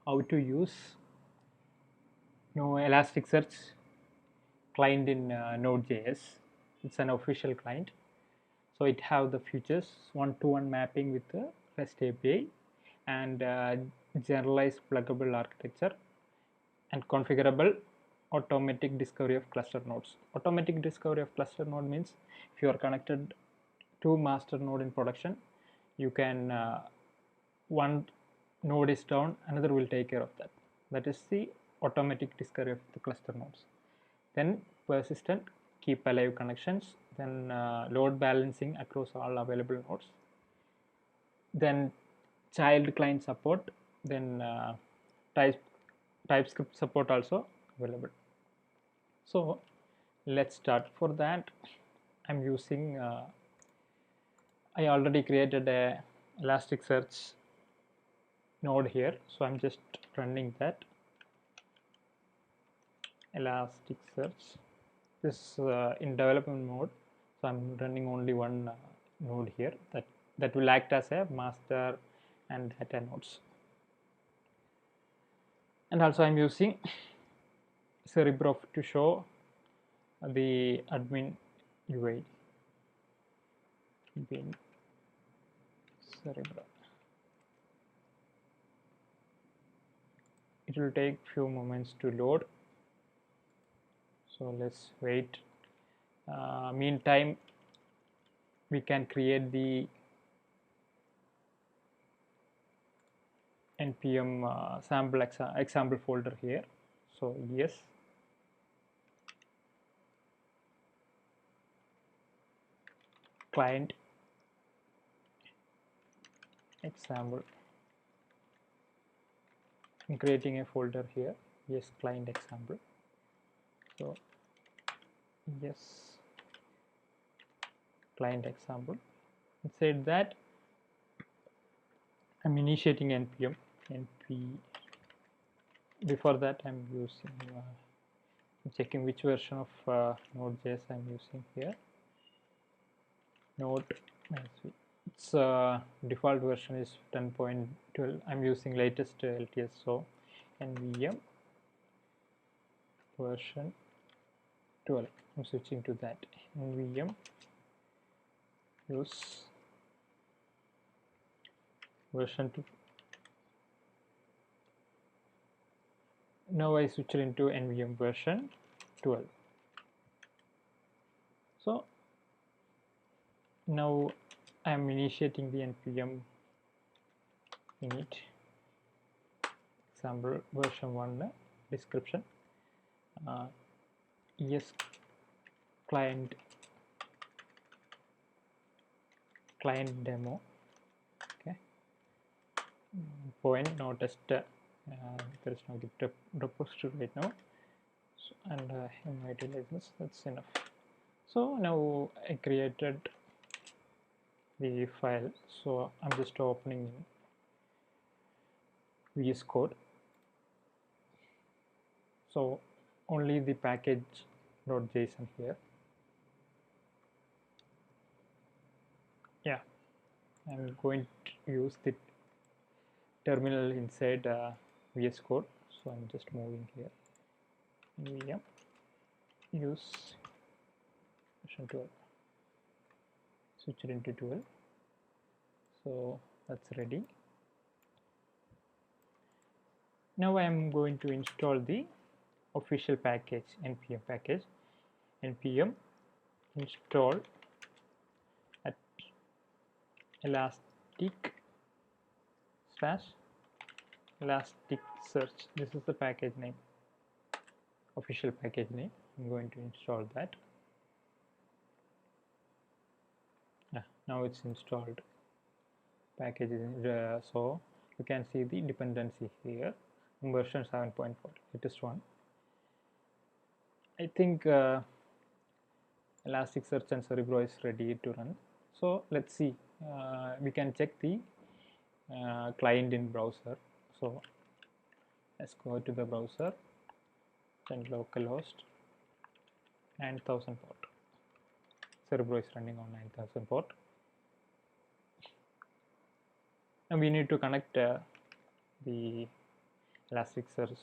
how to use Elasticsearch client in Node.js. It's an official client, so it have the features one-to-one mapping with the REST API and generalized pluggable architecture and configurable automatic discovery of cluster nodes. Automatic discovery of cluster node means if you are connected to master node in production, you can one node is down, another will take care of that. That is the automatic discovery of the cluster nodes. Then persistent keep alive connections, then load balancing across all available nodes, then child client support, then TypeScript support also available. So let's start. For that, I'm using I already created a Elasticsearch node here, so I'm just running that Elasticsearch. This in development mode, so I'm running only one node here that will act as a master and data nodes. And also I'm using Cerebro to show the admin UI. Bin Cerebro. It will take few moments to load, so let's wait. Meantime, we can create the npm sample example folder here. So yes, client example. I'm creating a folder here. Yes, client example. So yes, client example. Inside that, I'm initiating npm. Before that, I'm using checking which version of Node.js I'm using here. Node, its default version is 10.12. I'm using latest LTS, so nvm version 12. I'm switching to that. Nvm use version 2. Now I switch it into nvm version 12. So now I am initiating the npm init example version 1 description. Yes, client demo. Okay. Point no test. There is no Git repository right now. So, and MIT license. That's enough. So now I created the file. So I'm just opening VS Code. So only the package.json here. Yeah, I'm going to use the terminal inside VS Code. So I'm just moving here. nvm use version 12. Switch it into 12. So that's ready. Now I am going to install the official package, npm package. Npm install at Elasticsearch. This is the package name, official package name. I'm going to install that. Now it's installed. Package is so you can see the dependency here. Version 7.4, latest one. I think Elasticsearch and Cerebro is ready to run. So let's see. We can check the client in browser. So let's go to the browser. Then localhost 9000 port. Cerebro is running on 9000 port. And we need to connect the Elasticsearch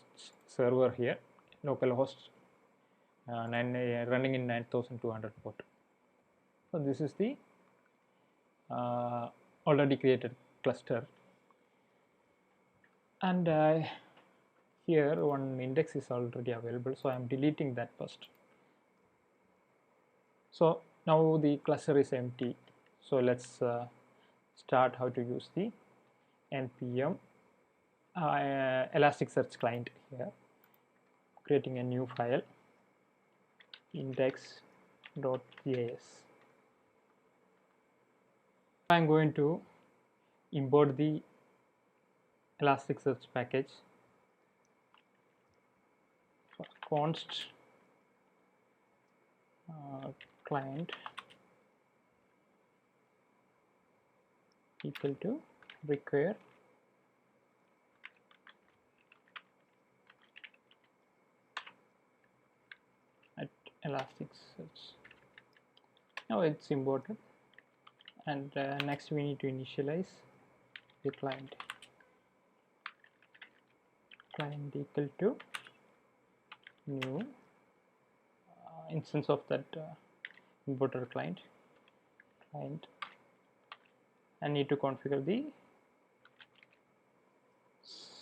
server here, localhost running in 9200 port. So this is the already created cluster, and here one index is already available, so I am deleting that first. So now the cluster is empty, so let's start how to use the npm Elasticsearch client here, creating a new file, index.js. I'm going to import the Elasticsearch package, const client equal to require at Elasticsearch. Now it's imported, and next we need to initialize the client equal to new instance of that imported client, and need to configure the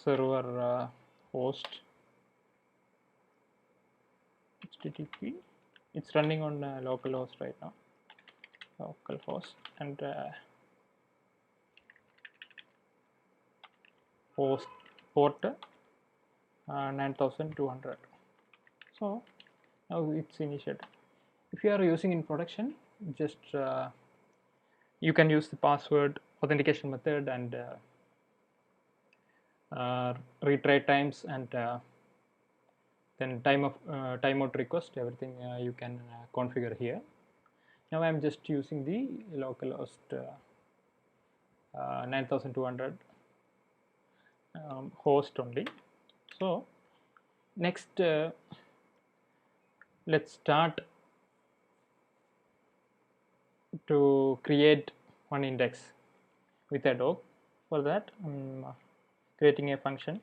server host HTTP. It's running on localhost right now, localhost, and host port 9200. So now it's initiated. If you are using in production, just you can use the password authentication method and retry times, and then timeout request, everything you can configure here. Now I'm just using the localhost 9200 host only. So next let's start to create one index with a doc. For that I'm creating a function,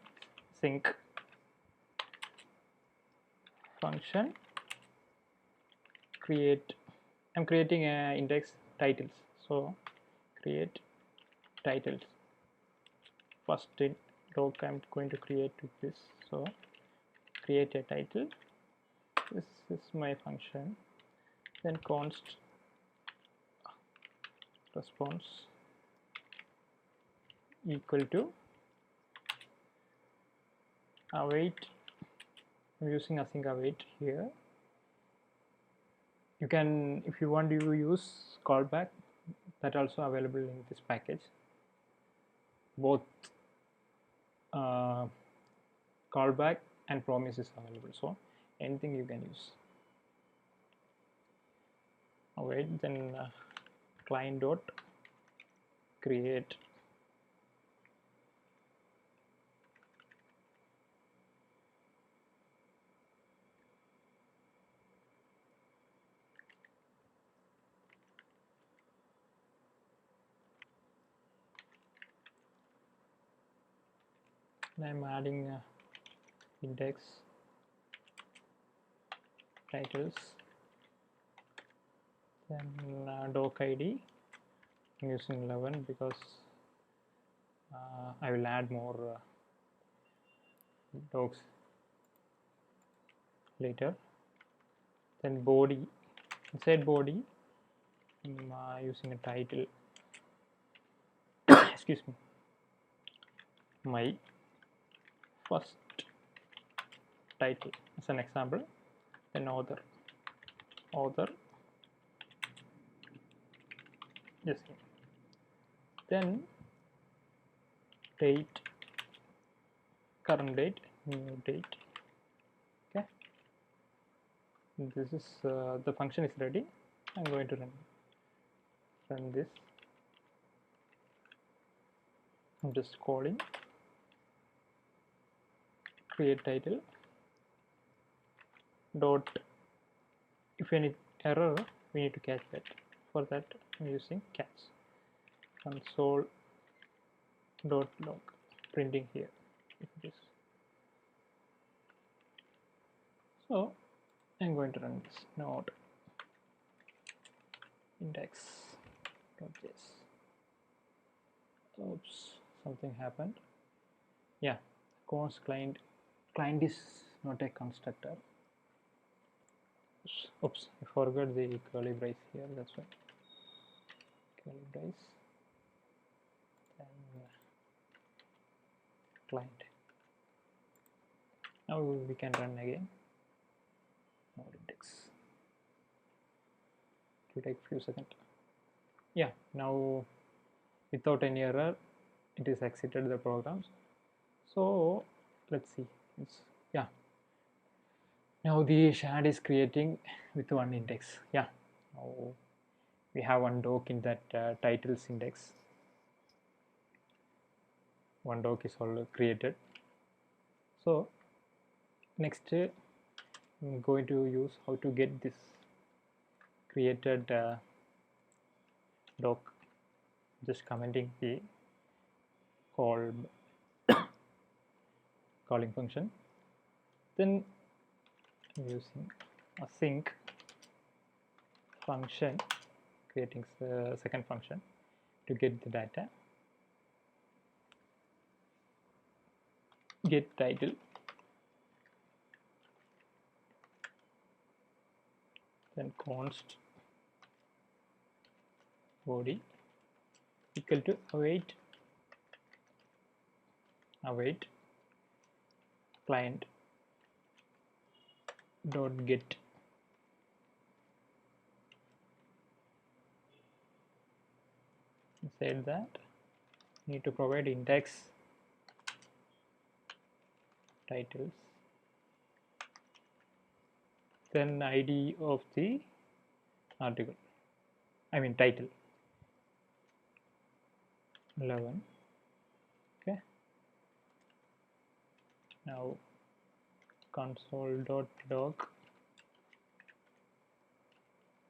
sync function create. I'm creating a index titles, so create titles. First in doc I'm going to create with this, so create a title. This is my function. Then const response equal to await. I'm using async await here. You can, if you want to use callback, that also available in this package. Both callback and promise is available, so anything you can use. Await, then client dot create and I'm adding index titles, then doc ID I'm using 11 because I will add more docs later. Then body, inside body I'm using a title excuse me, my first title as an example. Then author yes, then date, current date, new date. Okay, this is the function is ready. I'm going to run this. I'm just calling create title dot, if any error we need to catch that. For that I'm using catch console dot log, printing here if it is So I'm going to run this node index.js. Oops, something happened. Yeah, const client is not a constructor. Oops, I forgot the curly brace here, that's why. Curly brace and client. Now we can run again. Node index. It will take a few seconds. Yeah, now without any error it is exited the programs. So let's see. Yeah, now the shard is creating with one index. Yeah, now we have one doc in that titles index. One doc is already created. So next I'm going to use how to get this created doc, just commenting the calling function, then using async function, creating the second function to get the data, get title, then const body equal to await client dot get. Inside that need to provide index titles, then ID of the article, I mean title 11. Okay, now console.log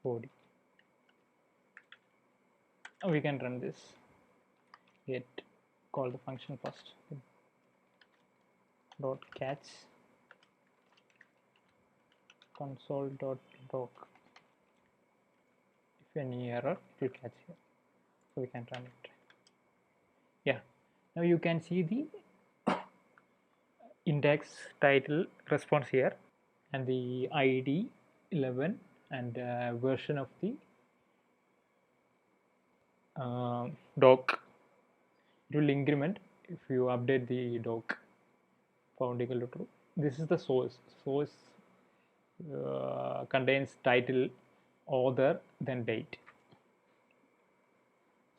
body. Now we can run this. Get call the function first. Dot catch console.log. If any error, it will catch here. So we can run it. Yeah. Now you can see the index title response here, and the ID 11 and version of the doc. It will increment if you update the doc found equal to true. This is the source. Source contains title, author, then date.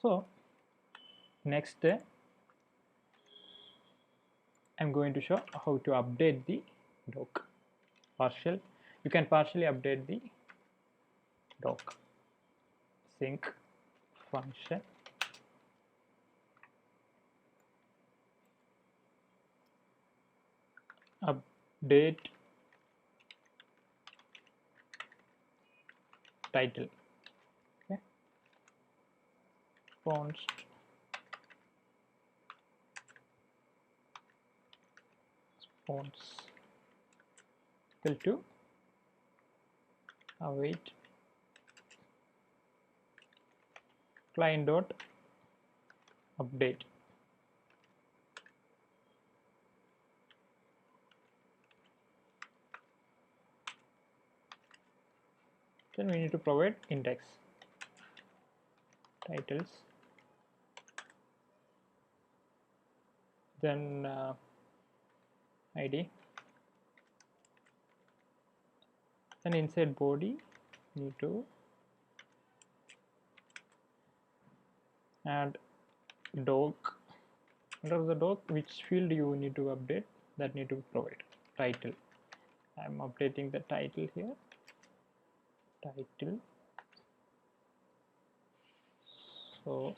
So next I'm going to show how to update the doc. Partial. You can partially update the doc. Sync function update title. Okay. Const response equal to await client dot update. Then we need to provide index titles, then ID, and inside body need to add doc. Under the doc, which field you need to update, that need to provide title. I'm updating the title here, title. So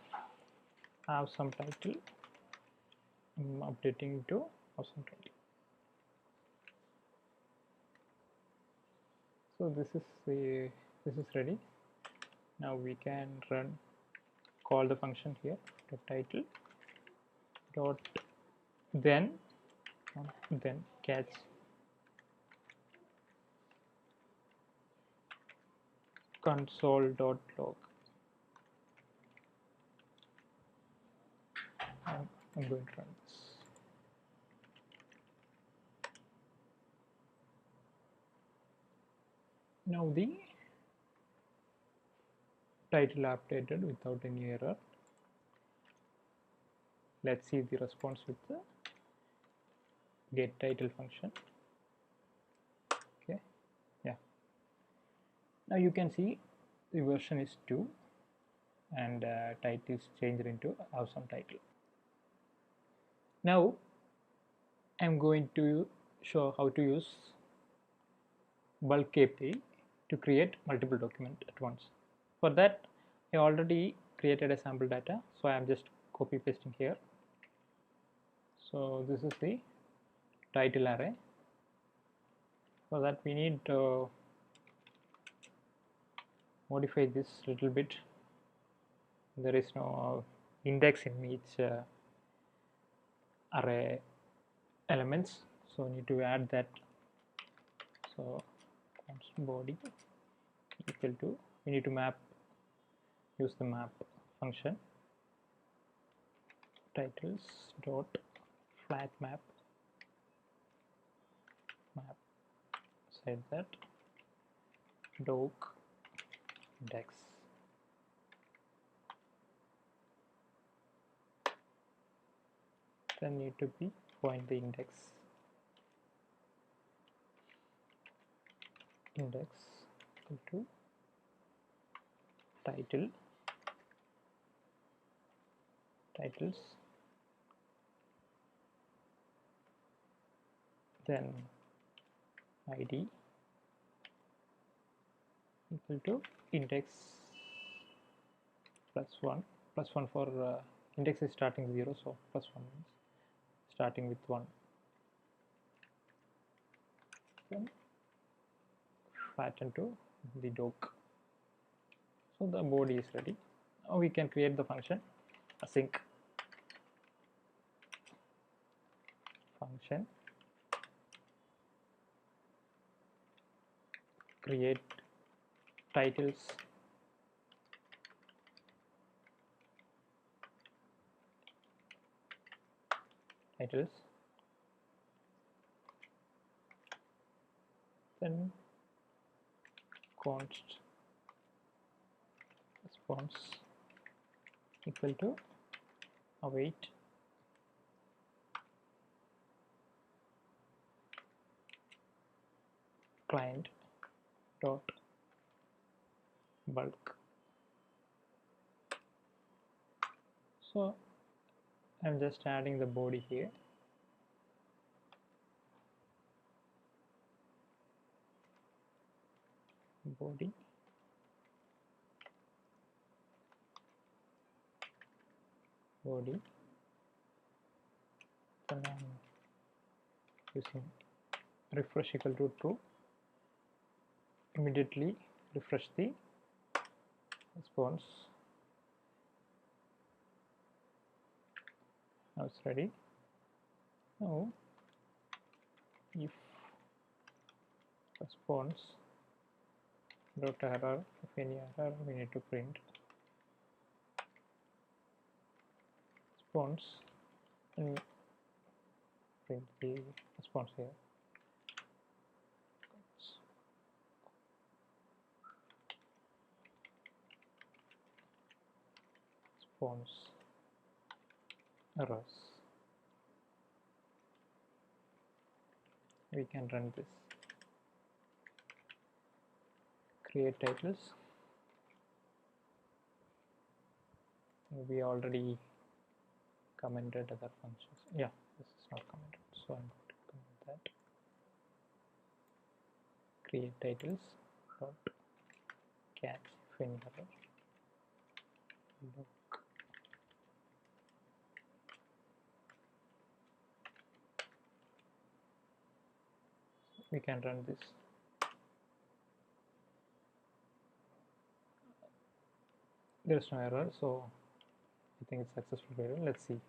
have some title, I'm updating to awesome title. So this is ready. Now we can call the function here, the title dot then catch console.log. I'm going to run this. Now the title updated without any error. Let's see the response with the get title function. Okay, yeah. Now you can see the version is 2 and title is changed into awesome title. Now I'm going to show how to use bulk API to create multiple documents at once. For that, I already created a sample data, so I am just copy pasting here. So this is the title array. For that, we need to modify this little bit. There is no index in each array elements, so I need to add that. So constant body equal to, we need to map, use the map function, titles dot flat map said that doc index. Then need to be point the index equal to titles, then id equal to index +1 for index is starting 0, so +1 means starting with 1. Then flatten to the doc. So the body is ready. Now we can create the function async function create titles then const response equal to await client dot bulk. So I'm just adding the body here. Body then I'm using refresh equal to true. Immediately refresh the response. Now it's ready. Now if response dot error, if any error, we need to print response and print the response here. Response errors. We can run this. Create titles. We already commented other functions. Yeah, this is not commented, so I'm going to comment that. Create titles dot catch if any error. Look. We can run this. There is no error, so I think it's successful error. Let's see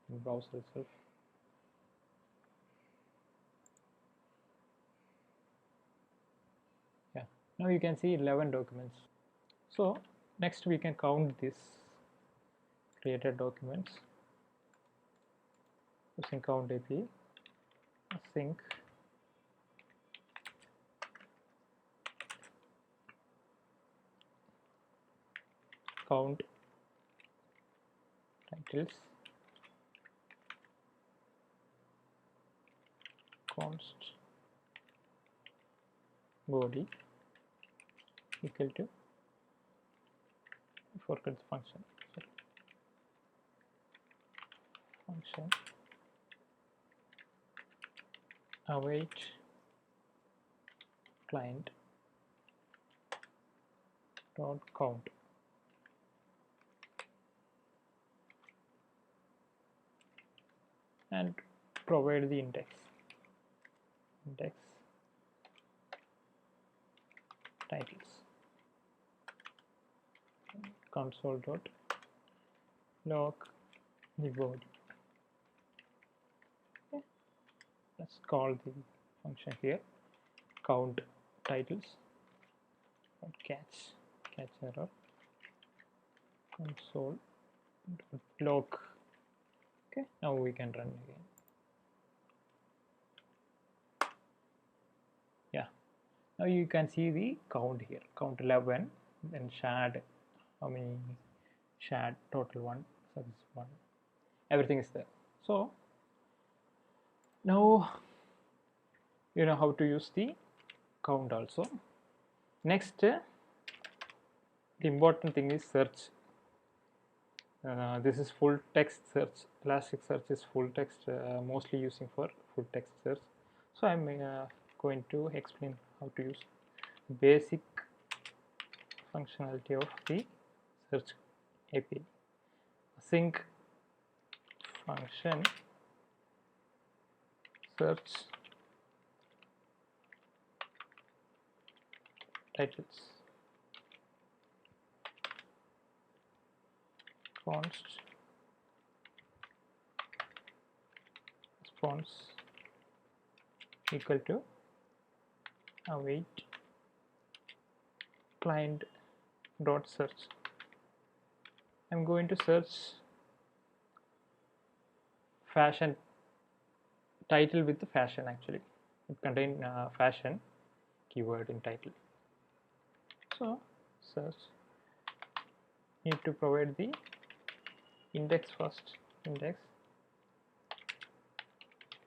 in browser itself. Yeah, now you can see 11 documents. So next we can count this created documents using count API. Async count titles const body equal to, forget the function, function await client dot count, and provide the index titles console dot log the body. Okay. Let's call the function here count titles dot catch error console dot log. Okay, now we can run again. Yeah, now you can see the count here, count 11, then shared, how many shared, total 1, so this 1, everything is there. So now you know how to use the count also. Next, the important thing is search. This is full text search. Elasticsearch is full text, mostly using for full text search. So I'm going to explain how to use basic functionality of the search API. Async function search titles const response equal to await client dot search. I'm going to search fashion title with the fashion. Actually it contains fashion keyword in title. So search, need to provide the index first, index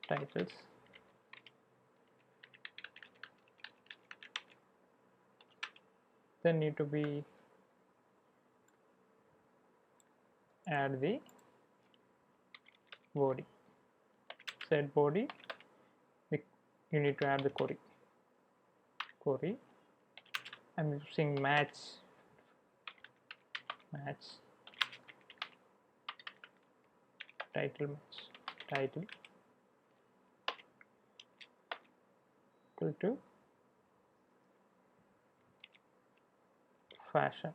titles then need to be add the body, set body, you need to add the query. I'm using match title equal to fashion.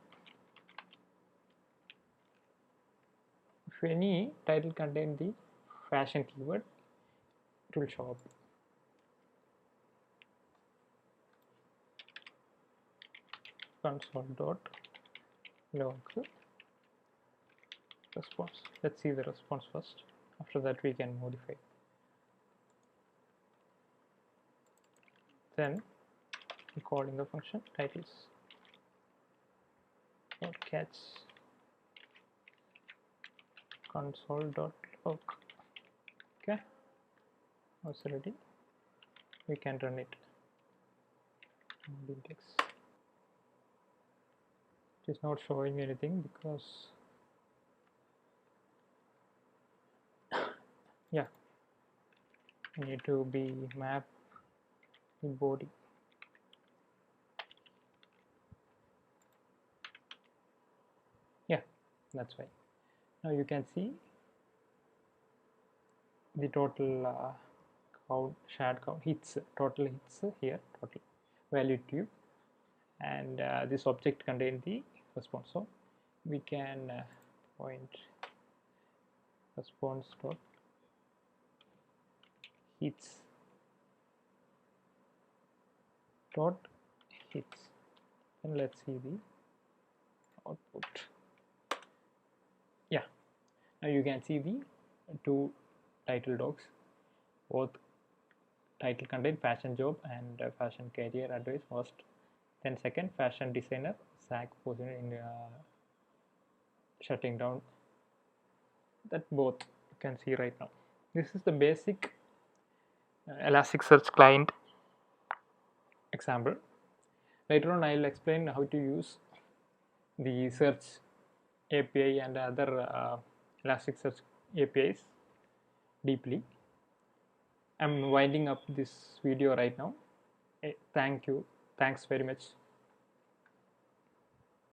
If any title contain the fashion keyword, it will show up. Console dot log response. Let's see the response first. After that we can modify. Then I'm calling the function titles dot catch console dot log. Okay, now it's ready. We can run it. Index. It is not showing anything because yeah, need to be map the body. Yeah, that's right. Now you can see the total count, shared count, hits, total hits here, total value tube, and this object contains the response. So we can point response dot hits and let's see the output. Yeah, now you can see the two title dogs, both title contain fashion job and fashion career advice first, then second fashion designer SAG position in shutting down. That both you can see right now. This is the basic Elasticsearch client example. Later on I will explain how to use the search API and other Elasticsearch APIs deeply. I'm winding up this video right now. Thank you. Thanks very much